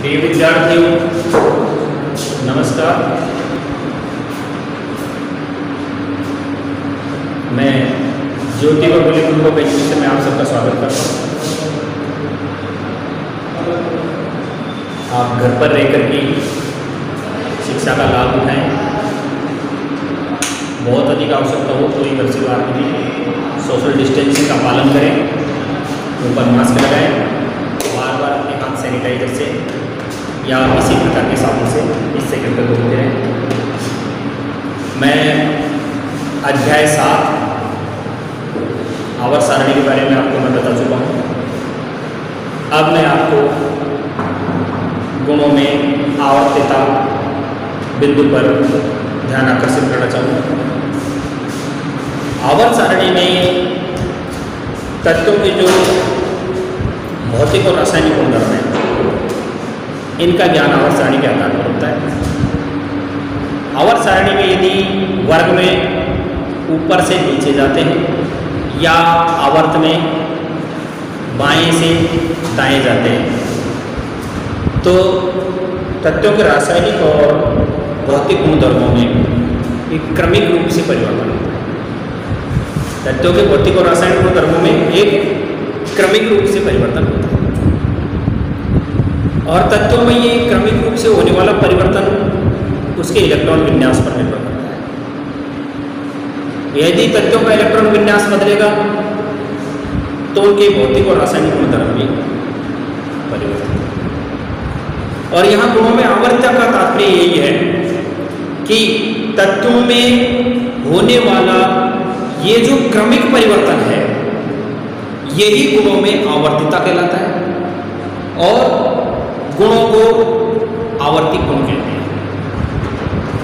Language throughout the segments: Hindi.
प्रिय विद्यार्थियों, नमस्कार। मैं ज्योति बबली ग्रुप ऑफ एजुकेशन में आप सबका स्वागत करता हूँ। आप घर पर रहकर के शिक्षा का लाभ उठाएं। बहुत अधिक आवश्यकता हो तो ही घर से बाहर निकलें, सोशल डिस्टेंसिंग का पालन करें, ऊपर मास्क लगाएं, बार बार अपने हाथ सैनिटाइजर से या किसी प्रकार के साबुन से 20 सेकंड तक धोते रहें। मैं अध्याय 7 आवर्त सारणी के बारे में आपको मैं बता चुका हूँ। अब मैं आपको गुणों में आवर्तता बिंदु पर ध्यान आकर्षित करना चाहूँगा। आवर्त सारणी में तत्वों के जो भौतिक और रासायनिक गुणधर्म हैं, इनका ज्ञान आवर्त सारणी के आधार पर होता है। आवर्त सारणी में यदि वर्ग में ऊपर से नीचे जाते हैं या आवर्त में बाएं से दाएं जाते हैं, तो तत्वों के रासायनिक और भौतिक गुणधर्मों में एक क्रमिक रूप से परिवर्तन होता है। तत्वों के भौतिक और रासायनिक गुणधर्मों में एक क्रमिक रूप से परिवर्तन होता है और तत्वों में ये क्रमिक रूप से होने वाला परिवर्तन उसके इलेक्ट्रॉन विन्यास पर निर्भर करता है। यदि तत्वों का इलेक्ट्रॉन विन्यास बदलेगा तो उनके भौतिक और रासायनिक गुणधर्म में परिवर्तन होगा। और यहाँ गुणों में आवर्तता का तात्पर्य यही है कि तत्वों में होने वाला ये जो क्रमिक परिवर्तन है, यही गुणों में आवर्तिता कहलाता है और गुणों को आवर्तिक गुण कहते हैं।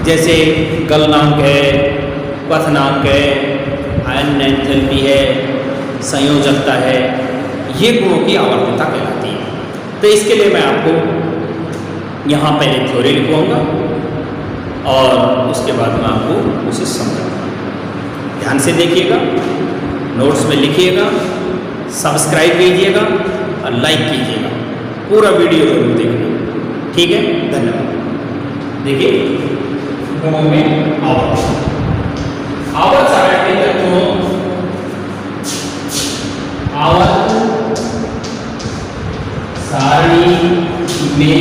जैसे गलनांक है, पथनांक है, आयन एंथैल्पी है, संयोजकता है, ये गुणों की आवर्तिता कहलाती है। तो इसके लिए मैं आपको यहाँ पहले थ्योरी लिखवाऊंगा और उसके बाद मैं आपको उसे समझाऊंगा। ध्यान से देखिएगा, नोट्स में लिखिएगा, सब्सक्राइब कीजिएगा और लाइक कीजिएगा। पूरा वीडियो जरूर देखना, ठीक है? धन्यवाद। देखिए, गुणों में आवर्त सारणी के तत्वों, आवर्त सारणी में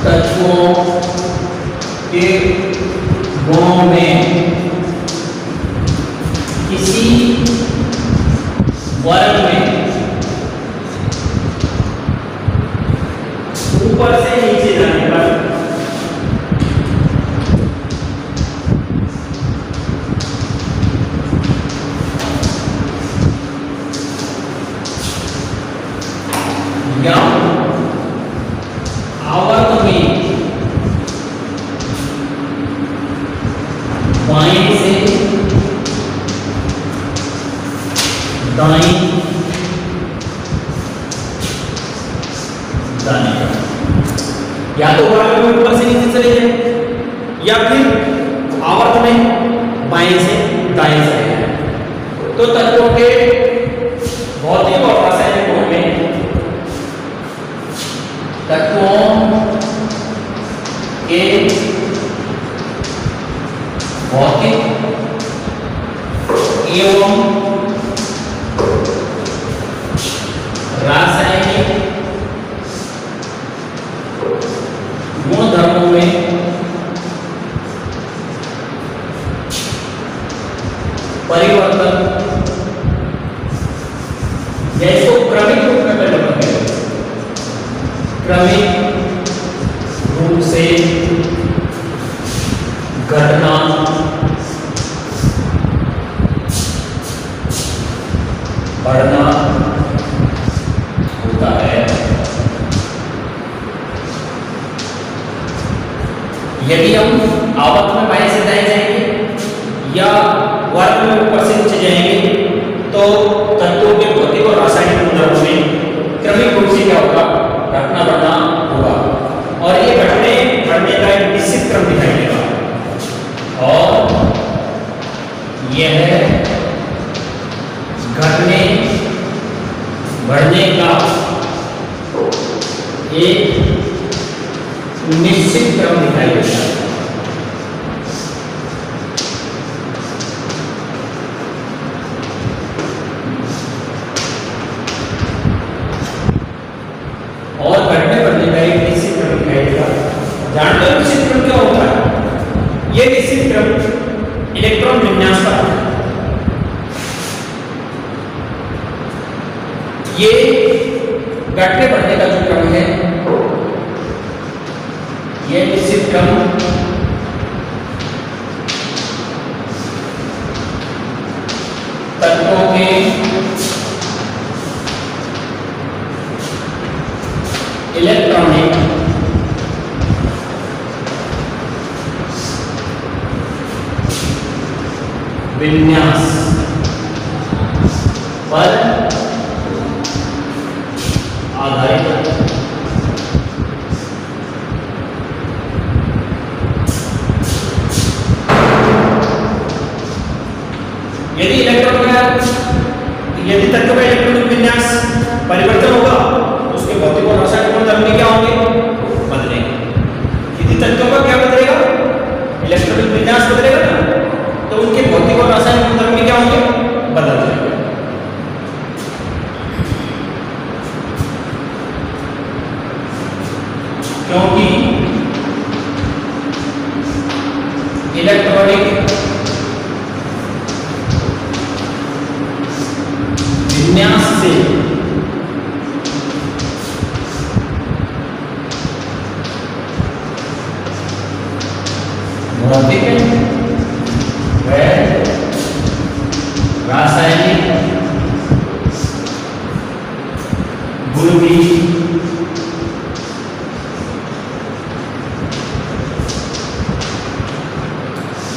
तत्वों के गुणों में किसी वर्ग में ऊपर से नीचे जाने पर या आवर्त में बाएं से दाएं जाने का, या तो वर्ग में ऊपर से नीचे चले जाए या फिर आवर्त में बाएं से दाएं चले जाए, तो तत्वों के भौतिक और रासायनिक गुणों में तत्वों के भौतिक एवं रासायनिक गुणधर्मों में परिवर्तन, जैसो क्रमिक रूप में परिवर्तन है, क्रमिक रूप से घटना बढ़ना होता है। यदि हम आवर्त में बाएं से दाएं जाएंगे या वर्ग में ऊपर से नीचे जाएंगे, तो तत्वों के भौतिक और रासायनिक गुणधर्मों में क्रमिक रूप से क्या होगा? घटना बढ़ना होगा और ये घटने बढ़ने का एक निश्चित क्रम दिखाई देगा ये घटने बढ़ने का जो क्रम है, ये निश्चित क्रम तत्वों के इलेक्ट्रॉनिक विन्यास पर आधारित यदि इलेक्ट्रॉन का यदि तत्व का इलेक्ट्रॉनिक विन्यास परिवर्तन होगा तो उसके भौतिक और रासायनिक गुणधर्म क्या होंगे? बदलेंगे। यदि तत्वों का क्या बदलेगा? इलेक्ट्रॉनिक विन्यास बदलेगा ना, तो उनके भौतिक और रासायनिक गुणधर्म क्या होंगे? बदल जाएंगे। क्योंकि इलेक्ट्रॉनिक विन्यास से भौतिक व रासायनिक गुण भी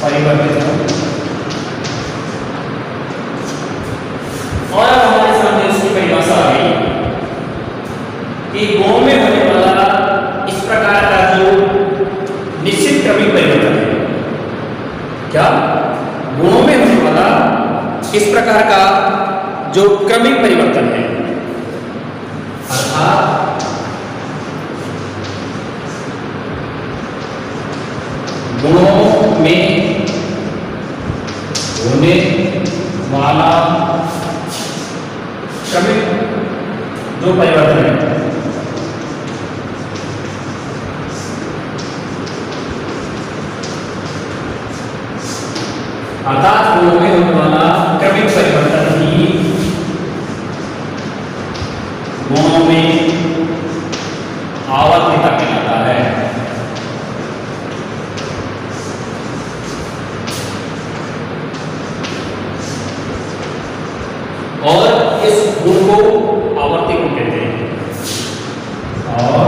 परिवर्तित हो। और हमारे सामने इसकी परिभाषा आ गई कि गुणों में होने वाला इस प्रकार का जो निश्चित क्रमिक परिवर्तन है, क्या गुणों में होने वाला इस प्रकार का जो क्रमिक परिवर्तन है, अर्थात गुणों में होने वाला क्रमिक जो परिवर्तन है, अर्थात गुणों में होने वाला क्रमिक परिवर्तन ही गुणों में आवर्तिता कहलाता है। और इस गुण को आवर्ती गुण कहते हैं, और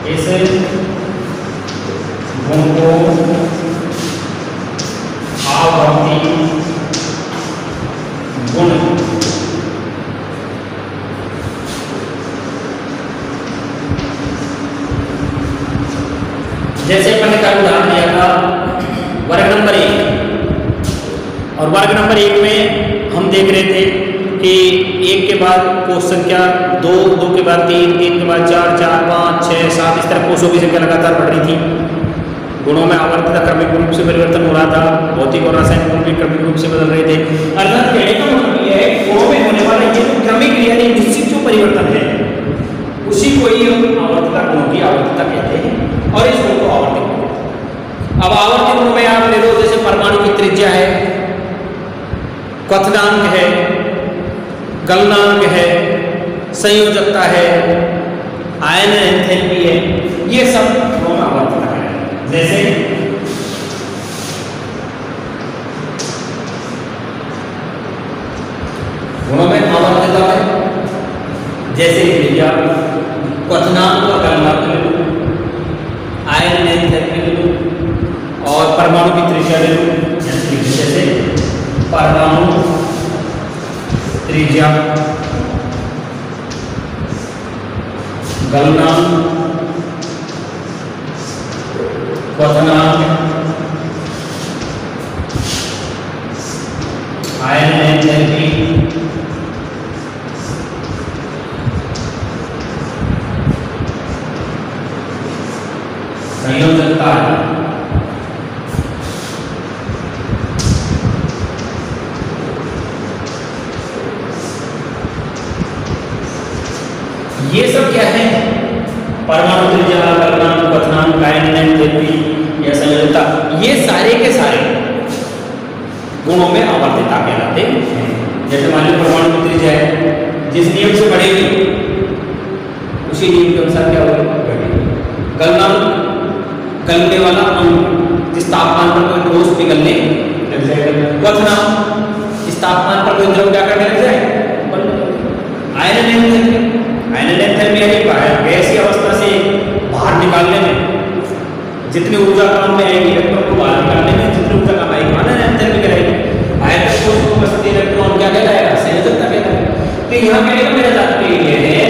इस गुण को आवर्ती गुण जैसे मैंने कल उदाहरण दिया था वर्ग नंबर 1, और वर्ग नंबर 1 में हम देख रहे थे कि 1 के बाद कोष संख्या 2, 2 के बाद 3, 3 के बाद 4, 4, 5, 6, 7 इस तरह कोषों की संख्या लगातार बढ़ रही थी। गुणों में आवर्तता क्रमिक रूप से परिवर्तन हो रहा था, भौतिक और रासायनिक गुण भी क्रमिक रूप से बदल रहे थे। अर्थात कहने का मतलब यह है गुणों में होने वाला ये जो क्रमिक यानी निश्चित जो परिवर्तन है, उसी को ही हम आवर्तता गुणों की आवर्तता कहते हैं, और इस गुण को आवर्ती गुण कहते हैं। अब आवर्ती गुणों में आप ले लो, जैसे परमाणु की त्रिज्या है, क्वथनांक है, गलनांक है, संयोजकता है, आयन एंथैल्पी है, ये सब गुणों में आवर्तता है। जैसे गुणों में आवर्तता है, जैसे त्रिज्या, क्वथनांक और गलनांक ले लो, आयन एंथैल्पी ले लो, और परमाणु की त्रिज्या ले लो। जैसे परमाणु त्रिज्या, गलनांक, क्वथनांक, आयन एंथैल्पी, संयोजकता है। ये सब क्या है? परमाणु त्रिज्या, गलनांक, क्वथनांक, आयन एंथैल्पी या संयोजकता, ये सारे के सारे गुणों में आवर्तता कहलाते हैं। जैसे मान लो परमाणु की त्रिज्या है जिस नियम से बढ़ेगी उसी नियम के अनुसार क्या होगा, बढ़ेगी। गलनांक गलने वाला अंक, जिस तापमान पर कोई ठोस पिघलने लग जाएगा। क्वथनांक, इस तापमान पर कोई द्रव क्या करने लग जाए, आयरन एंथैल्पी यानी गैसीय अवस्था से बाहर निकालने में जितनी ऊर्जा काम में आएगी, इलेक्ट्रॉन को बाहर निकालने में जितनी ऊर्जा काम आएगी, आयरन एंथैल्पी कराएगी। आयतन कोश में उपस्थित इलेक्ट्रॉन क्या कहलाएगा, संयोजकता कहलाएगा। तो यहाँ कहने का मेरा तात्पर्य ये है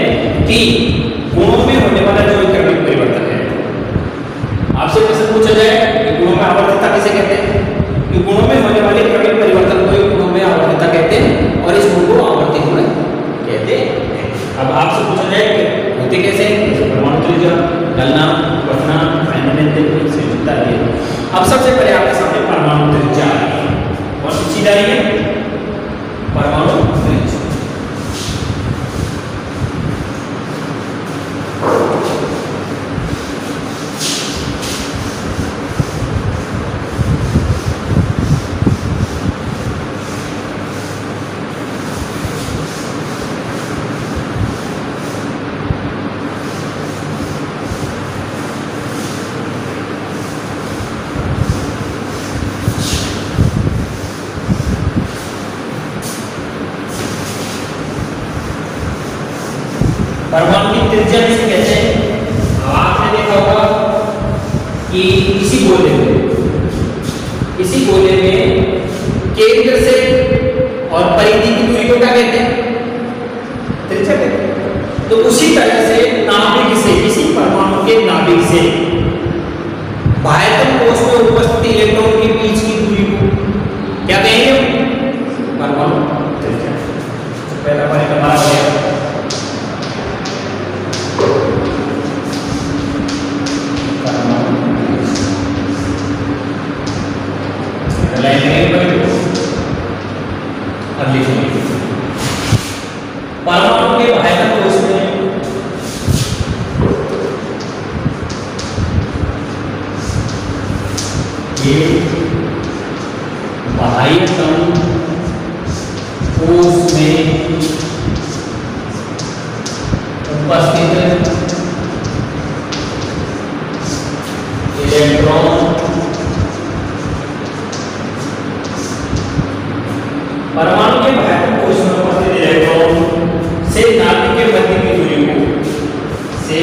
कि गुणों में होने वाला जो क्रमिक परिवर्तन है, आपसे प्रश्न पूछा जाए कि गुणों में आवर्तता किसे कहते हैं, कि गुणों में होने वाले क्रमिक परिवर्तन को गुणों में आवर्तता कहते हैं और इस गुण को आवर्ती गुण कहते हैं। अब आपसे पूछा जाए कि होते कैसे, परमाणु त्रिज्या, गलनांक, क्वथनांक, आयनन एंथैल्पी, संयोजकता है। अब सबसे पहले आपके सामने परमाणु त्रिज्या है, और चीज आ रही है परमाणु त्रिज्या। परमाणु की त्रिज्या किसे कहते हैं, आपने देखा होगा कि इसी गोले में केंद्र से और परिधि की दूरी को क्या कहते हैं, त्रिज्या कहते हैं। तो उसी तरह से नाभिक से, किसी परमाणु के नाभिक से बाह्यतम कोश में उपस्थित इलेक्ट्रॉन के बीच की दूरी को क्या कहेंगे, परमाणु त्रिज्या। पहला पॉइंट हमारा हो गया। परमाणु के बाह्यतम कोश में ये बाह्यतम कोश में उपस्थित इलेक्ट्रॉन परमाणु के बाह्यतम कोश में उपस्थित इलेक्ट्रॉन से नाभिक के मध्य की दूरी को से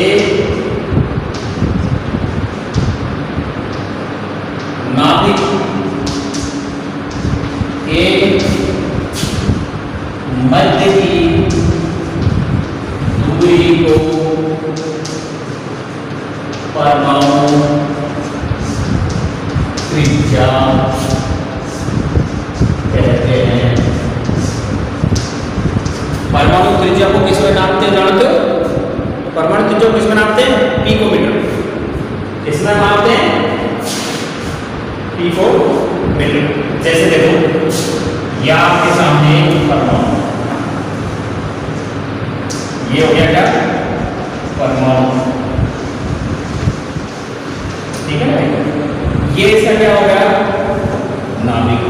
नाभिक के मध्य की दूरी को परमाणु त्रिज्या कहते हैं। परमाणु त्रिज्या को किस में नापते हैं, जानते हो? परमाणु त्रिज्या को किस में नापते हैं, पिकोमीटर। किस में नापते हैं, पिकोमीटर। जैसे देखो ये आपके सामने परमाणु, ये हो गया क्या, परमाणु, ठीक है ना। ये इसका क्या हो गया, नाभिक।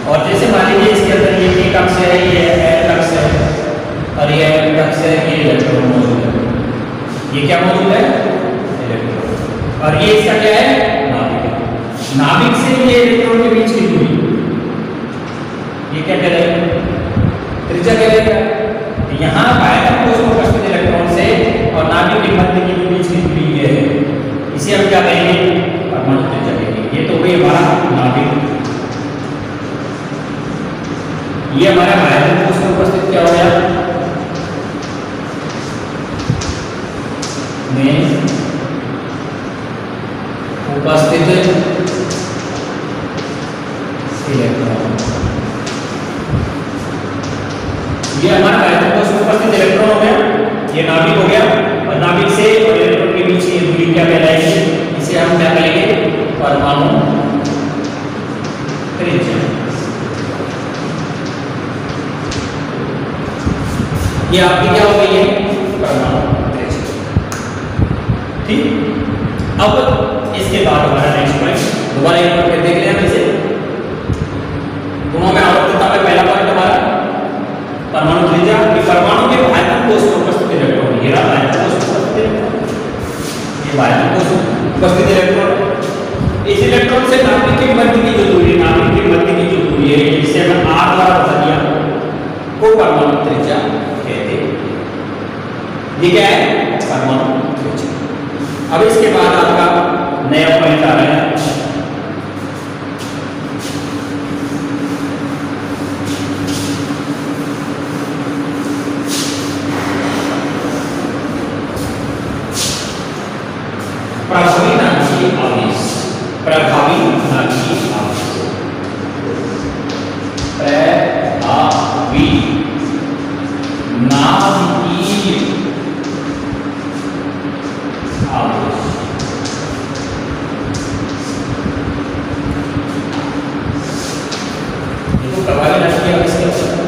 और जैसे मान लीजिए इसके अंदर ये एक अक्ष है, ये एल अक्ष है और ये एल अक्ष है, ये इलेक्ट्रॉन मौजूद है। ये क्या मौजूद है, इलेक्ट्रॉन। और ये इसका क्या है, नाभिक। नाभिक से ये इलेक्ट्रॉन के बीच की दूरी, ये क्या कहलाएगा, त्रिज्या कहलाएगा। यहाँ बाह्यतम कोश में उपस्थित इलेक्ट्रॉन से और नाभिक के मध्य की बीच की दूरी ये है, इसे हम क्या कहेंगे, परमाणु त्रिज्या कहेंगे। ये तो वही हमारा नाभिक। ये हमारा बाह्यतम कोश में उपस्थित क्या हो गया, में उपस्थित इलेक्ट्रॉन। ये हमारा बाह्यतम कोश में उपस्थित इलेक्ट्रॉन हो गया, ये नाभिक हो गया। और नाभिक से और इलेक्ट्रॉन के बीच की दूरी क्या कहलाएगी, इसे हम क्या कहेंगे, परमाणु त्रिज्या। ये आपकी क्या हो गई है, परमाणु त्रिज्या। ठीक। अब इसके बाद हमारा नेक्स्ट पॉइंट दोबारा एक बार फिर देख लें हम इसे। गुणों में आवर्तता में पहला पॉइंट हमारा परमाणु त्रिज्या। परमाणु कोष में उपस्थित इलेक्ट्रॉन, ये रहा बाह्य कोष में उपस्थित इलेक्ट्रॉन, ये बाह्य कोष में उपस्थित इलेक्ट्रॉन। इस इलेक्ट्रॉन से नाभिक के मध्य की जो दूरी, नाभिक के मध्य की जो दूरी है, जिसे हमने r द्वारा बता दिया, को परमाणु त्रिज्या कहते हैं। ये क्या है? परमाणु त्रिज्या। अब इसके बाद आपका नया पॉइंट आ रहा है, प्रभावी नाभिकीय आवेश। प्रभावी नाभिकीय आवेश, प्रभावी नाभिकीय आवेश। देखो प्रभावी नाभिकीय आवेश क्या होता है?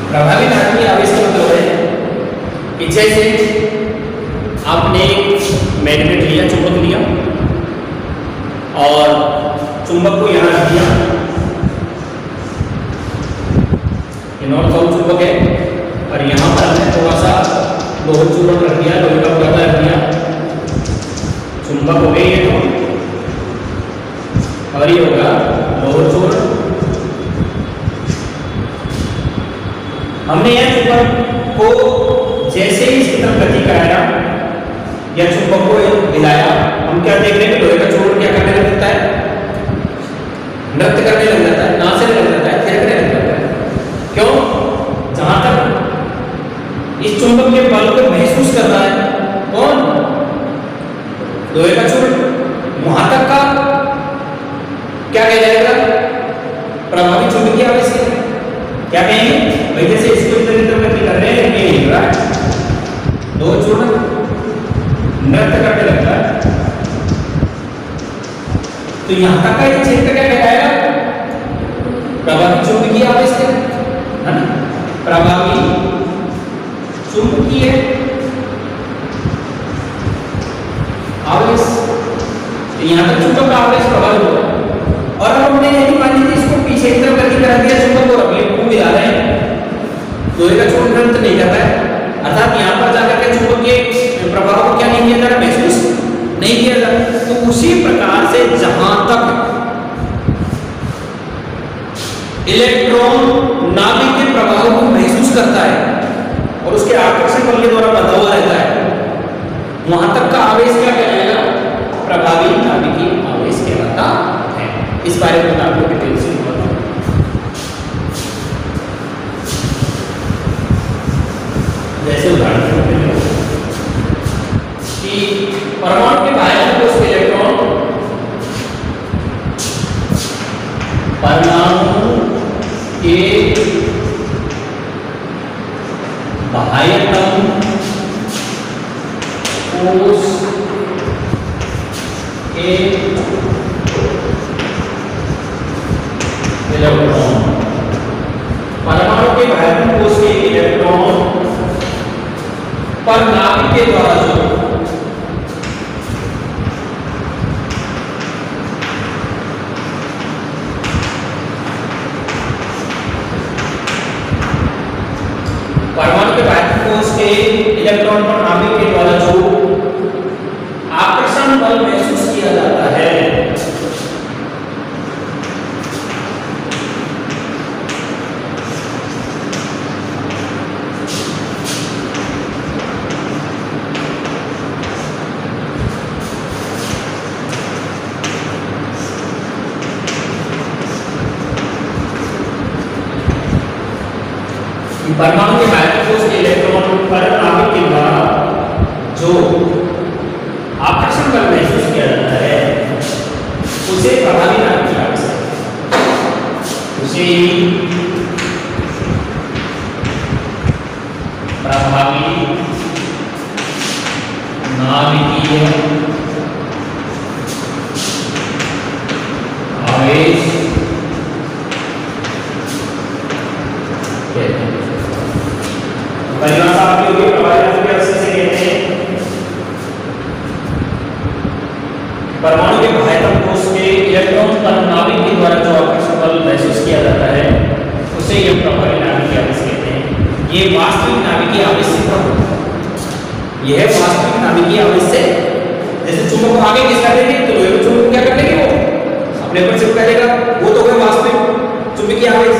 प्रभावी नाभिकीय आवेश का मतलब है कि जैसे आपने मैग्नेट लिया, चुंबक लिया, और चुंबक को यहां रख दिया, ये नॉर्थ साउथ चुंबक है, और यहां पर हमने थोड़ा सा लोहा चूर्ण रख दिया, लोहे का पदार्थ रख दिया, चुंबक हो गए ये तो, और ये होगा लोहा चूर्ण। हमने यह चुंबक को जैसे ही इसकी तरफ गति कराया या चुंबक को हिलाया, हम क्या देख रहे हैं? लोहे का चूर्ण क्या करने लगता है? नृत्य करने लग जाता है, नाचने लग जाता है, थिरकने लग जाता है। क्यों? जहां तक इस चुंबक के बल को महसूस कर रहा है कौन? लोहे का चूर्ण। वहां तक का क्या कहा जाएगा? प्रभावी चुंबकीय आवेश। क्या कहेंगे भाई? जैसे इसको इधर इधर गति कर रहे हैं, ये हिल रहा है, दो चूर्ण नृत्य करने लगता है, तो यहां तक का ये क्षेत्र क्या कहलाएगा? प्रभावी चुंबकीय आवेश है ना? प्रभावी चुंबकीय आवेश, तो यहां तक चुंबक का आवेश प्रभावित होगा। और अब हमने यदि मान लीजिए इसको पीछे की तरफ गति करा दिया, चुंबक को रख लिया, मिला रहे हैं, लोहे का चूर्ण नृत्य नहीं करता है, अर्थात यहां पर जाकर के चुंबक के प्रभाव को क्या नहीं किया जा रहा? महसूस नहीं किया जा रहा। तो उसी प्रकार से जहां तक इलेक्ट्रॉन नाभिक के प्रभाव को महसूस करता है और उसके आकर्षण बल के द्वारा बंधा हुआ रहता है, वहां तक का आवेश क्या कहलाएगा? प्रभावी नाभिकीय आवेश कहलाता है। इस बारे में आपको डिटेल से बताऊं। जैसे उदाहरण कि परमाणु के बाह्य कोष के इलेक्ट्रॉन, परमाणु के बाह्यतम कोष के इलेक्ट्रॉन, परमाणु के बाह्यतम कोष के इलेक्ट्रॉन पर नाभिक के द्वारा जो परमाणु के बाह्य कोष के इलेक्ट्रॉन पर नाभिक के द्वारा जो आकर्षण बल महसूस किया जाता है, परमाणु के बाह्य कोष के इलेक्ट्रॉन पर नाभिक के द्वारा जो आकर्षण बल महसूस किया जाता है, उसे प्रभावी नाभिकीय आवेश कहते हैं। उसे प्रभावी नाभिकीय आवेश कहते हैं। परिभाषा आपकी होगी प्रभावी नाभिकीय आवेश से कहते हैं परमाणु के बाह्यतम कोष के इलेक्ट्रॉन पर नाभिक के ये है वास्तविक नाभिकीय आवेश से। जैसे चुंबक को आगे खींच कर देंगे तो लोहे के चुंबक क्या कर लेंगे, वो अपने पर चिपका लेगा, वो तो है वास्तविक चुंबकीय आवेश।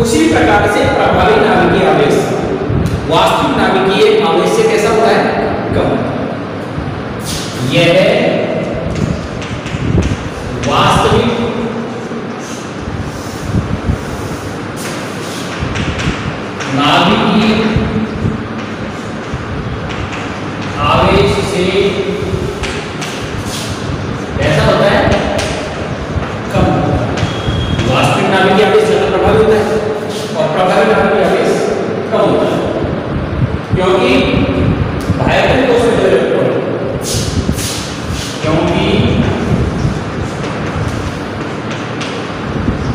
उसी प्रकार से प्रभावी नाभिकीय आवेश वास्तविक नाभिकीय आवेश से कैसा होता है, कम। यह है वास्तविक नाभिकीय आवेश से कैसा होता है, कम होता है। वास्तविक नाभिकीय आवेश ज्यादा प्रभावी होता है और प्रभावी नाभिकीय आवेश कम होता है, क्योंकि बाह्यतम कोश में जो इलेक्ट्रॉन, क्योंकि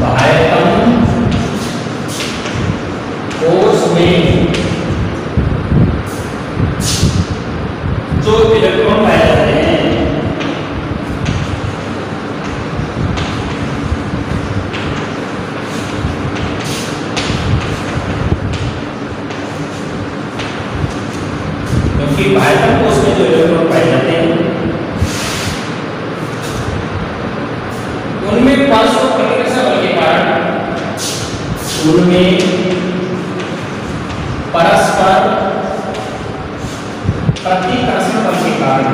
बाह्यतम कोश में जो इलेक्ट्रॉन पाए जाते हैं क्योंकि बाह्यतम कोश में जो इलेक्ट्रॉन पाए जाते हैं उनमें परस्पर प्रतिकर्षण बल के कारण, उनमें परस्पर प्रतिकर्षण बल के कारण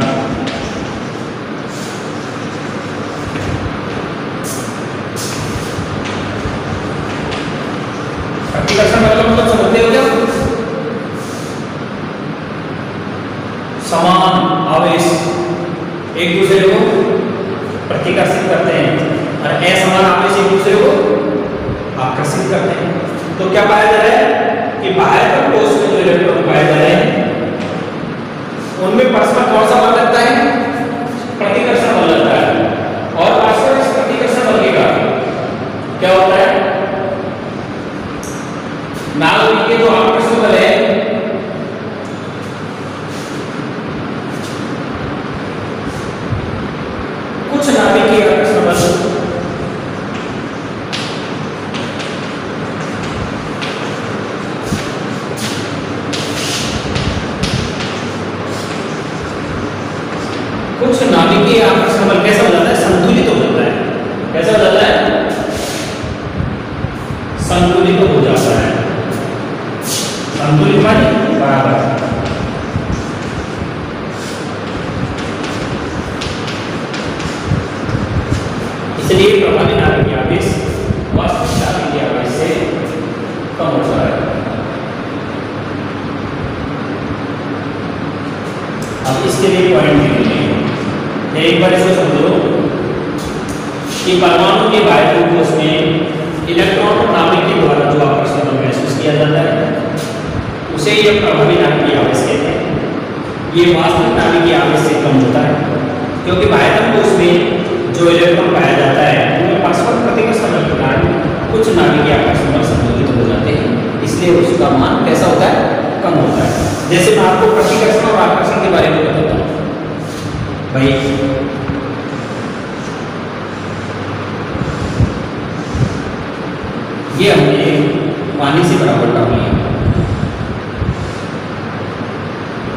प्रतिकर्षण बल का मतलब समझते हो क्या, समान आवेश एक दूसरे को प्रतिकर्षित करते हैं और असमान आवेश एक दूसरे को आकर्षित करते हैं। तो क्या पाया जा रहा है कि बाह्यतम कोश में जो इलेक्ट्रॉन पाए जा रहे हैं उनमें परस्पर कौन सा बल लगता है, प्रतिकर्षण बल लगता है। और परस्पर इस प्रतिकर्षण बल के कारण क्या होता है, नाभिकीय जो आकर्षण बल है कुछ नाभिकीय आकर्षण बल कुछ नाभिकीय आकर्षण बल कैसा हो जाता है, संतुलित हो जाता है। कैसा हो जाता है, संतुलित हो जाता है। संतुलित माने बराबर। इसलिए प्रभावी नाभिकीय आवेश वास्तविक नाभिकीय आवेश से कम होता है। अब इसके लिए पॉइंट लिखेंगे। एक बार इसको समझो कि परमाणु के बाह्यतम कोश में इलेक्ट्रॉन और नाभिक के द्वारा जो आकर्षण बल महसूस किया जाता है उसे यह प्रभावी नाभिकीय आवेश कहते हैं। ये वास्तविक नाभिकीय आवेश से कम होता है, क्योंकि बाह्यतम कोश में जो इलेक्ट्रॉन पाया जाता है उनमें परस्पर प्रतिकर्षण बल के कारण कुछ नाभिकीय आकर्षण बल संतुलित हो जाते हैं, इसलिए उसका मान कैसा होता है, कम होता है। जैसे मैं आपको प्रतिकर्षण और आकर्षण के बारे में बताता हूँ भाई। ये हमने पानी से बराबर डाल लिया,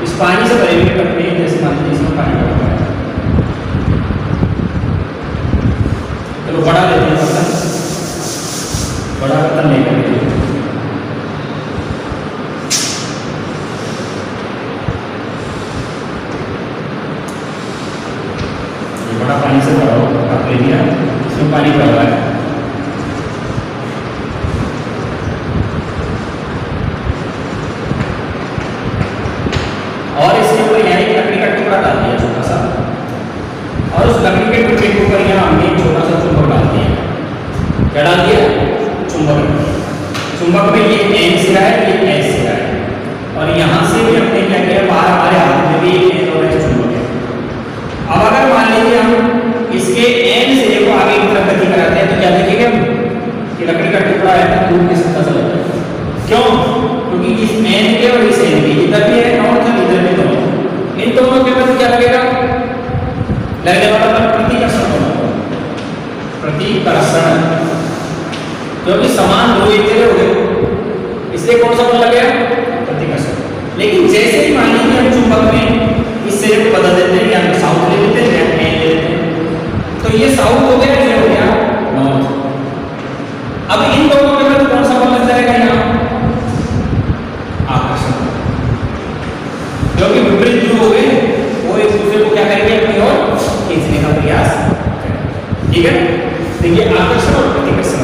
इस पानी से भरे हुए कप में जैसे मान लीजिए इसमें पानी डाल रहा है, चलो बड़ा लेते हैं बर्तन, बड़ा बर्तन लेकर के बड़ा पानी से भरा हुआ कप ले लिया, इसमें पानी भर रहा है। और इसके ऊपर यहाँ एक लकड़ी का टुकड़ा डाल दिया छोटा सा, और उस लकड़ी के टुकड़े के ऊपर यहाँ हमने छोटा सा चुंबक डाल दिया। क्या डाल दिया, चुंबक। चुंबक में ये एन सिरा है, ये एस सिरा है, और यहाँ से भी हमने क्या किया, बाहर हमारे हाथ में भी एन और एस चुंबक है। अब अगर मान लीजिए हम इसके एन सिरे को आगे की तरफ गति कराते हैं तो क्या देखेंगे हम कि लकड़ी का टुकड़ा है तो दूर के सत्ता चला जाएगा। क्यों, क्योंकि इस एन के और इस एन के इधर भी है नॉर्थ और इधर भी नॉर्थ, इन दोनों के मध्य क्या लगेगा, लगने वाला बल प्रतिकर्षण बल, प्रतिकर्षण, क्योंकि समान दो एक जगह हो गए इसलिए कौन सा बल लगेगा, प्रतिकर्षण। लेकिन जैसे ही मान लीजिए हम चुंबक में गया, ये हो गया नॉर्थ। अब इन दोनों के बीच कौन सा बल लग जाएगा यहाँ? आकर्षण। क्योंकि विपरीत ध्रुव हो गए, वो एक दूसरे को क्या करेंगे? अपनी ओर खींचने का प्रयास करेंगे। ठीक है, देखिए आकर्षण और प्रतिकर्षण।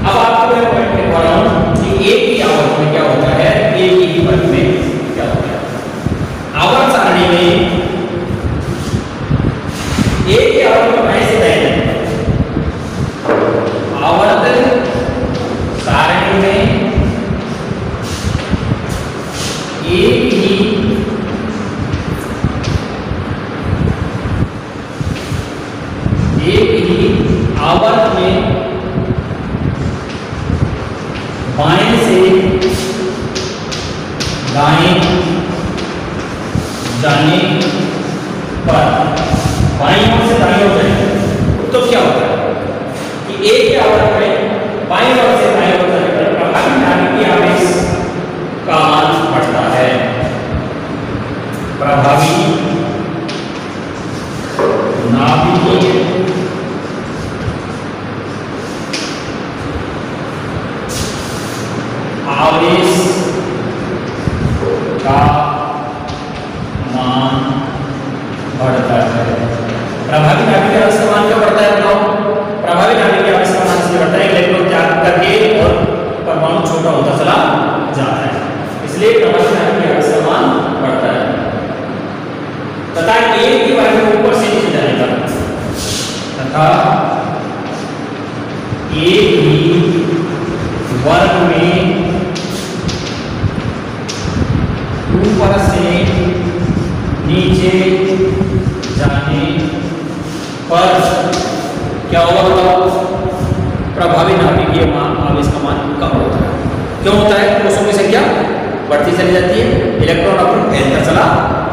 अब आपको मैं पॉइंट लिखवा रहा हूं कि एक ही आवर्त में क्या होता है, एक ही वर्ग में क्या होता है। आवर्त सारणी में एक ही आवर्त को ऐसे दाएं, आवर्त सारणी में एक ही आवर्त में बाएं से दाएं जाने पर बाईं ओर से दाईं ओर जाएंगे तो क्या होता है कि एक ही आवर्त में बाईं ओर से दाईं ओर जाने पर प्रभावी नाभिकीय आवेश का मान बढ़ता है। प्रभावी नाभिकीय आवेश का मान बढ़ता है। प्रभावी नाभिकीय आवेश का मान क्या बढ़ता है? बताओ। प्रभावी नाभिकीय आवेश का मान इसलिए बढ़ता है इलेक्ट्रॉन त्याग करके और परमाणु छोटा होता चला जाता है, इसलिए प्रभावी नाभिकीय आवेश का मान बढ़ता है। तथा एक ही वर्ग में ऊपर से नीचे जाने पर, तथा एक ही वर्ग में ऊपर से नीचे जाने पर क्या होगा? बताओ। प्रभावी नाभिकीय आवेश का मान कम होता है। क्यों होता है? कोषों की संख्या बढ़ती चली जाती है, इलेक्ट्रॉन अपने फैलता चला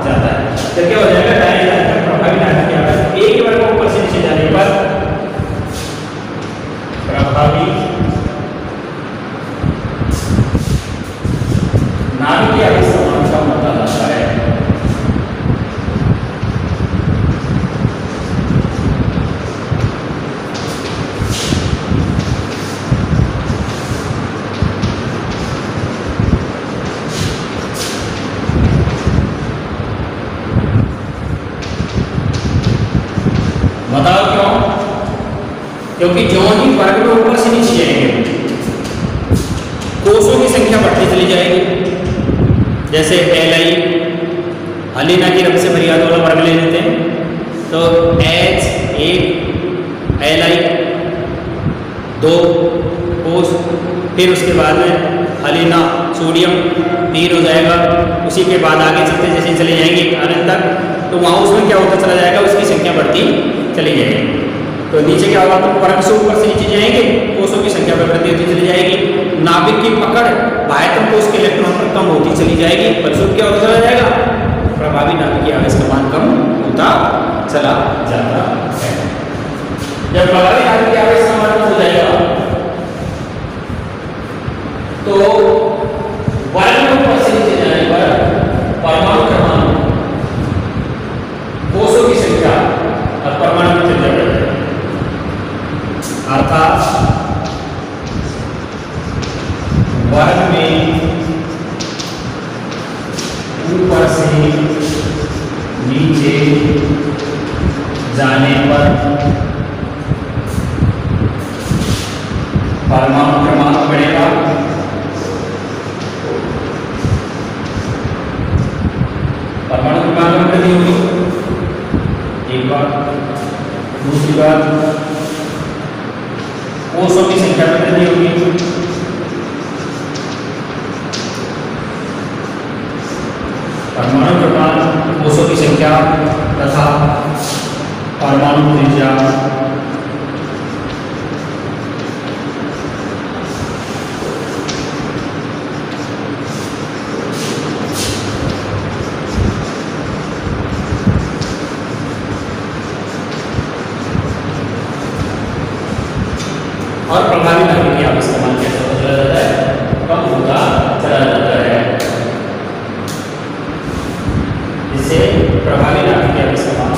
जाता है, तो क्या हो जाएगा? प्रभावी नाभिकीय आवेश एक ही वर्ग ऊपर से नीचे जाने पर प्रभावी नाभिकीय आवेश का मान कम होता जाता है। बताओ क्यों? क्योंकि जो ही वर्ग में ऊपर से नीचे जाएंगे कोषों की संख्या बढ़ती चली जाएगी। जैसे Li अलीना की रंग से मर्यादा वाला वर्ग ले लेते हैं तो H1 Li 2 कोष, फिर उसके बाद में अलीना सोडियम 3 हो जाएगा। उसी के बाद आगे चलते जैसे चले जाएंगे अनंत तक, तो वहाँ उसमें क्या होता चला जाएगा? उसकी संख्या बढ़ती चली जाएगी। तो नीचे क्या होगा? तो वर्ग से ऊपर से नीचे जाएंगे, कोषों की संख्या में वृद्धि होती चली जाएगी। नाभिक की पकड़ बाह्यतम कोष के इलेक्ट्रॉन पर कम होती चली जाएगी, परिणाम क्या होता चला जाएगा? प्रभावी नाभिकीय आवेश का मान कम होता चला जाता है। जब प्रभावी नाभिकीय आवेश का मान कम हो जाएगा तो वर्ग में ऊपर से नीचे जाने पर परमाणु क्रमांक, कोषों की संख्या और परमाणु की संख्या बढ़ जाएगी। अर्थात वर्ग में ऊपर से नीचे जाने पर परमाणु क्रमांक बढ़ेगा, परमाणु क्रमांक में वृद्धि होगी। एक बात। दूसरी बात, कोषों की संख्या में वृद्धि होगी। परमाणु क्रमांक, कोषों की संख्या तथा परमाणु त्रिज्या और प्रभावी नाभिकीय आवेश का मान कैसे होता चला जाता है? कम होता चला जाता है। इससे प्रभावी नाभिकीय आवेश का मान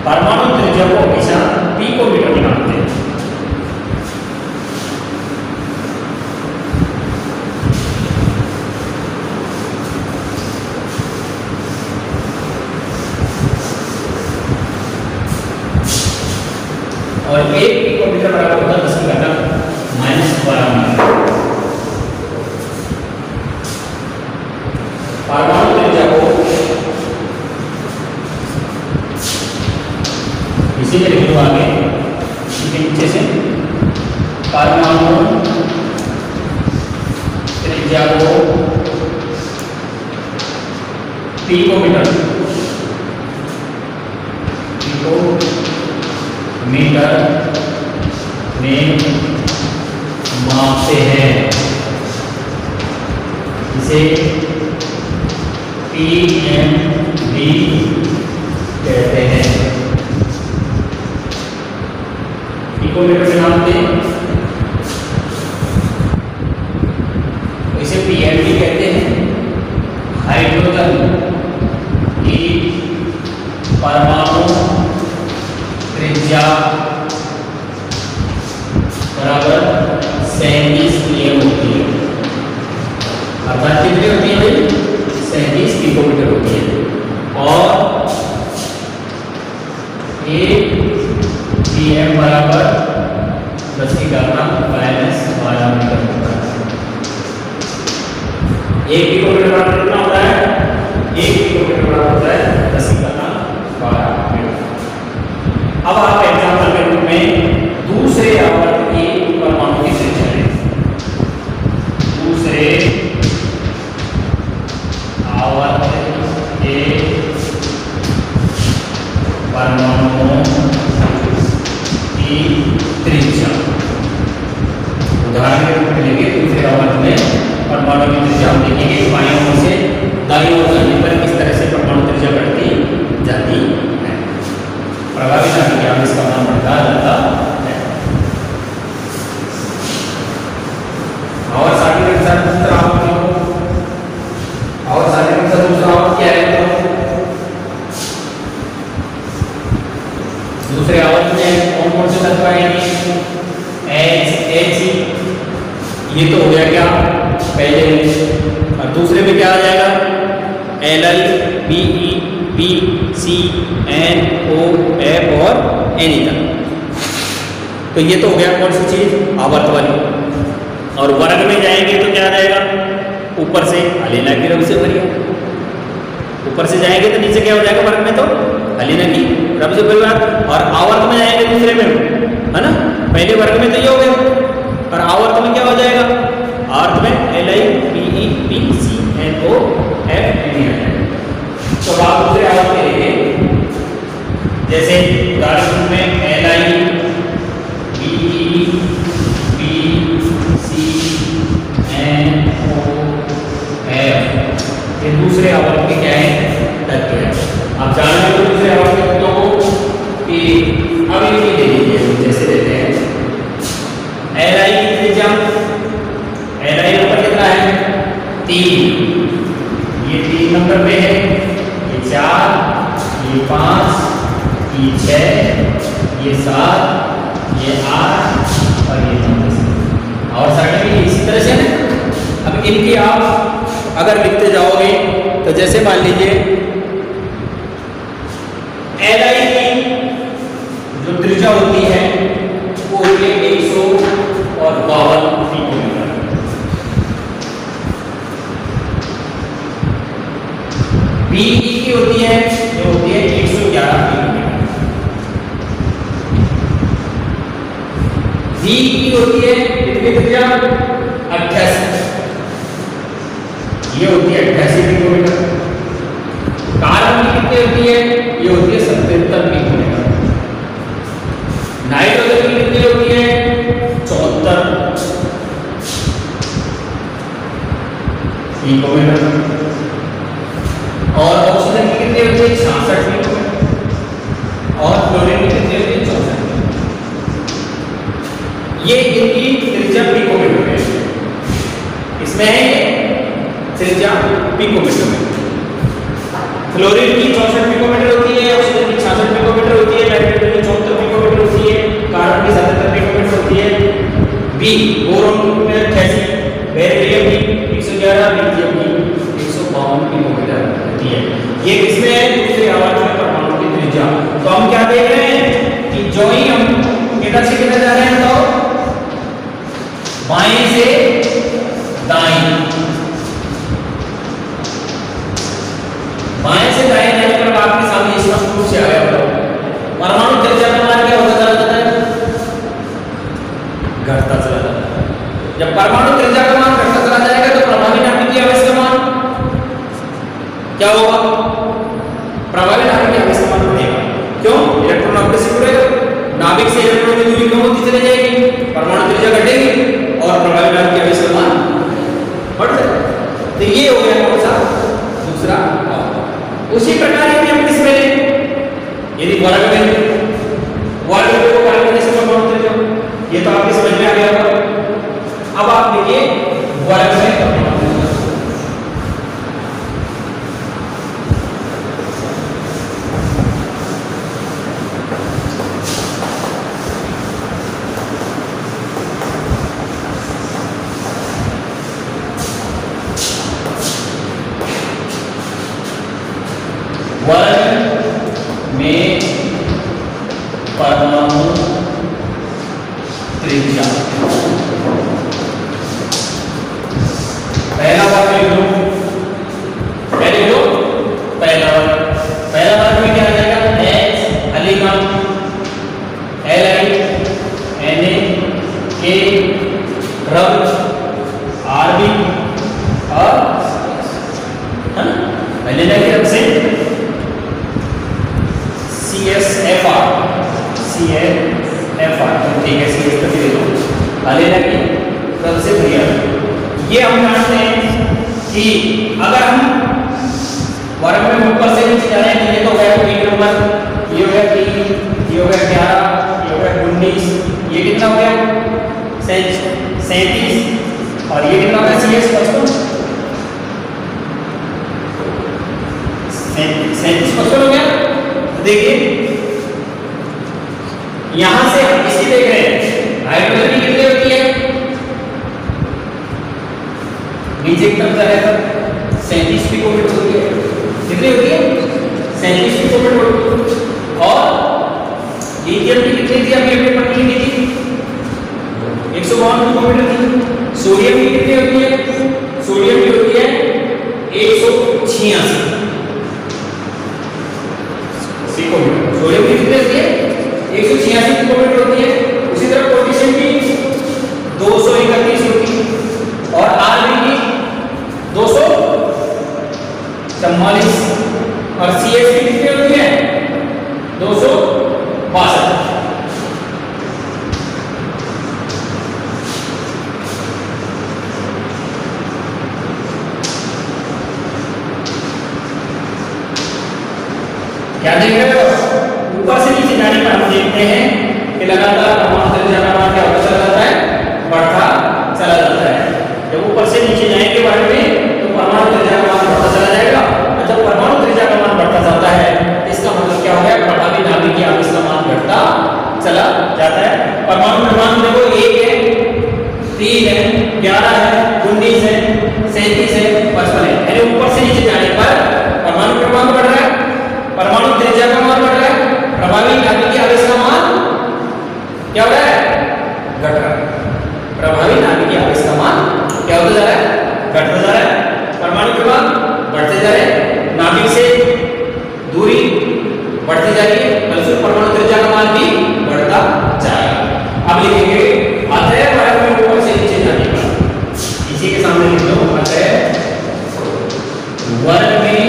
परमाणु त्रिज्या को हमेशा पिकोमीटर में नापते हैं। और 1 पिकोमीटर बराबर होता है 10⁻⁻12 मीटर। परमाणु त्रिज्या को इसी में लिख लो आगे, इसके नीचे से परमाणु त्रिज्या को पिकोमीटर में मापते हैं। इसे PMV कहते हैं। पिकोमीटर में नापते हैं, इसे PMV कहते हैं। हाइड्रोजन की परमाणु त्रिज्या बराबर 37 PM होती है। अर्थात कितनी होती है भाई? 37 पिकोमीटर होती है। और 1 PM बराबर 10⁻⁻12 मीटर होता है। 1 पिकोमीटर बराबर कितना होता है? 1 पिकोमीटर बराबर होता है 10⁻12 मीटर। अब आप एग्जाम्पल के रूप में दूसरे आवर्त की परमाणु की त्रिज्या लें। दूसरे आवर्त के परमाणुओं की त्रिज्या, उदाहरण के रूप में लेंगे दूसरे आवर्त में परमाणु की त्रिज्या हम देखेंगे बाईं ओर से दाईं ओर जाने पर किस तरह से परमाणु त्रिज्या बढ़ती जाती है। प्रभावी नाभिक क्या इसका नाम बढ़ता जाता है। और साथ ही दूसरा क्या है? दूसरे आवर्त में कौन कौन से तत्व आएंगे? H ये तो हो गया क्या पहले, और दूसरे में क्या आ जाएगा? Li, Be, Bc, NO, F और Ni तक। तो ये तो हो गया कौन सी चीज? आवर्त वाली। और वर्ग में जाएंगे तो क्या आ जाएगा? ऊपर से अलीना की रब से परिवार, ऊपर से जाएंगे तो नीचे क्या हो जाएगा? वर्ग में तो अलीना की रब से परिवार। और आवर्त में जाएंगे दूसरे में, है ना? पहले वर्ग में तो ये हो गया, और आवर्त में क्या हो जाएगा? आवर्त में Li, Be, Bc, NO, F, Ni। तो आप दूसरे आवर्त में लेंगे, जैसे उदाहरण में Li, Be, Bc, NO, F, ये दूसरे आवर्त के क्या है? तत्व है। आप जानते हो दूसरे आवर्त के तत्वों को कि अब इनकी ले लीजिए, जैसे देते हैं Li की त्रिज्या, Li नंबर कितना है? 3, ये 3 नंबर पे है, ये 4, ये 5, ये 6, ये 7, ये 8 और ये 9। और सर्टिफिकेट इसी तरह से ना। अब इनकी आप अगर लिखते जाओगे तो जैसे मान लीजिए Li की जो त्रिज्या होती है वो होती है 152 पिकोमीटर। Be की होती है, ये होती है 111 पिकोमीटर। V की होती है कितनी त्रिज्या? 88, ये होती है 88 पिकोमीटर। कार्बन की कितनी होती है? ये होती है 77 पिकोमीटर। नाइट्रोजन की कितनी होती है? 74 पिकोमीटर। और ऑक्सीजन की कितनी होती है? 66 पिकोमीटर। और क्लोरीन की कितनी होती है? 64। ये इनकी त्रिज्या पिकोमीटर में, इसमें है त्रिज्या पिकोमीटर में। क्लोरीन की 64 पिकोमीटर होती है, ऑक्सीजन की 66 पिकोमीटर होती है, देख रहे हैं कि जो ही हम किधर से किधर जा रहे हैं, तो बाएं से दाएं, बाएं से दाएं जाने पर आपके सामने स्पष्ट रूप से आ गया। परमाणु त्रिज्या का मान क्या होता चला जाता है? घटता चला जाता है। जब परमाणु त्रिज्या का मान घटता चला जाएगा तो प्रभावी नाभिकीय आवेश का मान क्या होगा? प्रभावी नाभिकीय आवेश का मान बढ़ेगा। क्यों? इलेक्ट्रॉन आपस से जुड़ेगा, नाभिक से इलेक्ट्रॉन की दूरी कम होती चली जाएगी, परमाणु त्रिज्या घटेगी और प्रभावी नाभिकीय आवेश का मान बढ़ जाएगा। तो ये हो गया कौन सा? दूसरा। उसी प्रकार यदि हम किस में यदि वर्ग में को कार्य करने से परमाणु त्रिज्या, ये तो आपकी समझ में आ गया होगा। अब आप देखिए वर्ग में परमाणु त्रिज्या, वर्ग में परमाणु त्रिज्या, पहला वर्ग लिख लो, पहला वर्ग में क्या आ जाएगा? H हलीकन, Li Na K रक्त, Rb और है ना पहले ना कि से CSFR, ठीक है, CS तक ले लो, अलेना की तरफ से भैया। ये हम जानते हैं कि अगर हम वर्ग में ऊपर से नीचे जा रहे हैं, ये तो गया 3 नंबर, ये हो गया 3, ये हो गया 11, ये हो गया 19, ये कितना हो गया 37 और ये कितना हो गया CS 55 हो गया। देखिए यहां से हम इसी देख रहे हैं हाइड्रोजन की कितनी होती है, नीचे की तरफ जाएगा 37 पिकोमीटर होती है। कितनी होती है? 37 पिकोमीटर होती है। और लिथियम की कितनी थी? अभी हमने पढ़ी थी 152 पिकोमीटर थी। सोडियम की कितनी होती है? सोडियम की होती है 186 पिकोमीटर। सोडियम की कितनी होती है? 186 पिकोमीटर होती है। उसी तरह पोटेशियम की 231 होती है और Rb की 244 और CS की कितनी होती है? 262। क्या देख रहे हो? ऊपर से नीचे जाने पर हम देखते हैं कि लगातार परमाणु त्रिज्या का मान क्या होता चला जाता है? बढ़ता चला जाता है। जब ऊपर से नीचे जाएंगे वर्ग में तो परमाणु त्रिज्या का मान बढ़ता चला जाएगा और जब परमाणु त्रिज्या का मान बढ़ता जाता है इसका मतलब क्या हो गया? प्रभावी नाभिकीय आवेश का मान बढ़ता चला जाता है। परमाणु क्रमांक देखो 1 है, 3 है, 11 है, 19 है, 37 है, 55 है। यानी ऊपर से नीचे जाने पर परमाणु क्रमांक बढ़ रहा है, परमाणु त्रिज्या का मान बढ़ रहा है, प्रभावी नाभिकीय आवेश का मान क्या हो रहा है? घट रहा है। प्रभावी नाभिकीय आवेश का मान क्या होता जा रहा है? घटता जा रहा है। परमाणु क्रमांक बढ़ते जा रहे हैं, नाभिक से दूरी बढ़ती जा रही है, बल्कि परमाणु त्रिज्या का मान भी बढ़ता जाएगा। अब लिखेंगे अतः वर्ग में ऊपर से नीचे जाने पर, इसी के सामने लिख लो अतः वर्ग में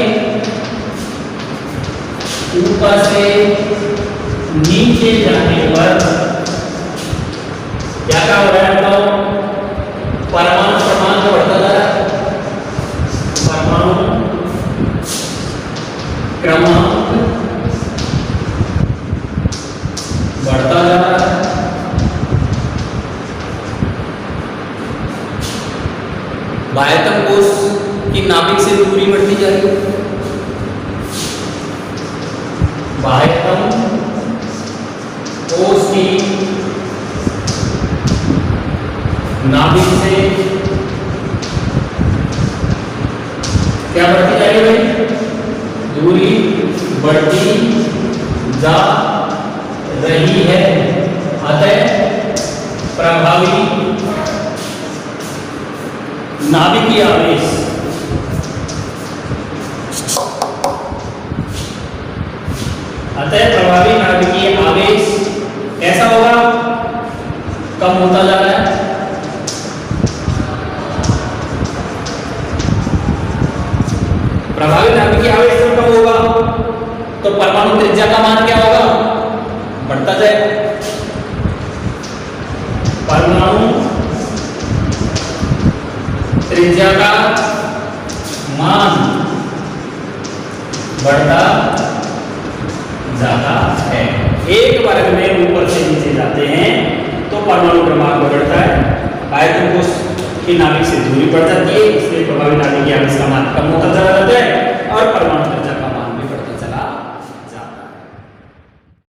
ऊपर से नीचे जाने पर क्या क्या हो रहा है? तो परमाणु क्रमांक बढ़ता जा रहा है, परमाणु क्रमांक बढ़ता जा रहा है। बाह्यतम कोश की नाभिक से दूरी बढ़ती जा रही है, बाह्यतम कोश की नाभिक से क्या बढ़ती जा रही है? दूरी बढ़ती जा रही है। अतः प्रभावी नाभिकीय आवेश कैसा होगा? कम होता जा रहा है। प्रभावी नाभिकीय आवेश जब कम होगा तो परमाणु त्रिज्या का मान क्या होगा? बढ़ता जाए। परमाणु त्रिज्या का मान बढ़ता जाता है। एक वर्ग में ऊपर से नीचे जाते हैं तो परमाणु क्रमांक बढ़ता है, आयतन कोश की नाभिक से दूरी बढ़ जाती है, इसलिए प्रभावी नाभिकीय आवेश का मान कम होता चला जाता है और परमाणु